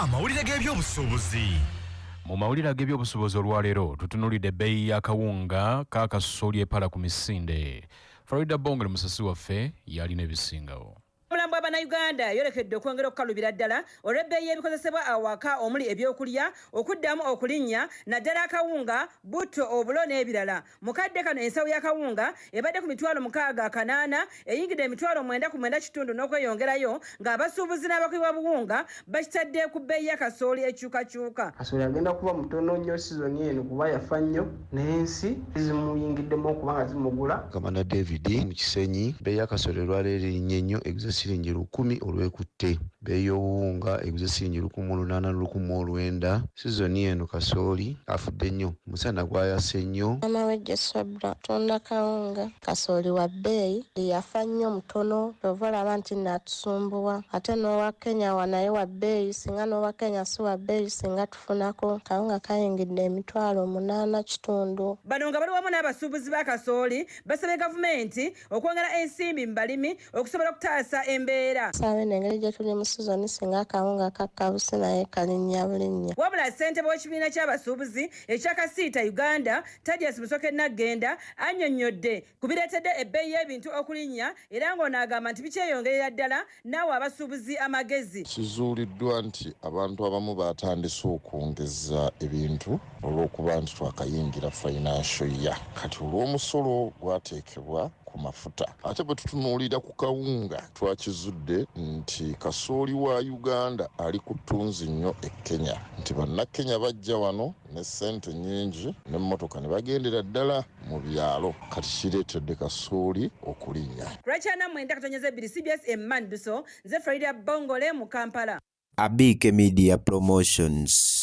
amawulire g'ebyobusuubuzi. Mu mawulire g'ebyobusuubuzi olwaleero tutunuulidde ebbeeyi y'akawunga kaakasooli epala ku misinde. Florida Bongole musasi waffe yalina ebisingawo. Omulambo w'Abannayuganda yolekedde okwongera okukalubira ddala olw'ebbeeyi y'ebikozesebwa awaka omuli ebyokulya, okuddamu okulinnya, naddala akawunga, butto, obulo n'ebirala. Mu kadde kano ensawo y'akawunga ebadde ku $8,800 eyingidde $9.9 n'okweyongerayo ng'abasuubuzi n'abakubi buwunga bakitadde ku bbeeyi ya kasooli ekyukakyuka. Kasooli agenda kuba mutono nnyo sizoni eno kuba yafa nnyo n'ensi zimuyingiddemu okuba nga zimugula. Kamana David mu Kisenyi, bbeeyi ya kasooli olwaleero erinnye nnyo eguze siringi 1000 olwekutte. Bbeeyi y'obuwunga eguze siringi 1809. Sizoni eno kasooli afudde nnyo, musana gwayase nnyo. Amawejje Sabra tonda kawunga kasooli wa bbeeyi yafa nnyo mutono tovalaba nti natusumbuwa ate n'owa Kenya wanaye wa bbeeyi singa n'owa Kenya si wa bbeeyi singa tufunako kawunga kayingidde $8.9. Bano nga bali wamu n'abasuubuzi ba kasooli basabye gavumenti okwongera ensimbi mu balimi okusobola okutaasa embeera. Sabe n'engeri gye tuli mu sizoni singa akawunga kakabuse naye kalinnya bulinnya. Wabula ssentebe w'ekibiina ky'abasuubuzi ekyakasiita Uganda Thaddeus Musoke Nagenda annyonnyodde ku bireetedde ebbeeyi y'ebintu okulinnya era ng'onaagamba nti bikyeyongerera ddala naawe abasuubuzi amagezi. Kizuuliddwa nti abantu abamu baatandise okwongeza ebintu olw'okuba nti twakayingira financial year. Kati olw'omusolo gwateekebwa ku mafuta ate bwe tutunuulira ku kawunga twakizudde nti kasooli wa Uganda ali ku ttunzi nnyo e Kenya, nti bannakenya bajja wano ne ssente nnyingi n'emmotoka ne bagendera ddala mu byalo, kati kireetedde kasooli okulinnya. Lwakyana mwenda katonyeza 2 CBS Emman Duso, nze Florida Bongole mu Kampala. Abike Media Promotions.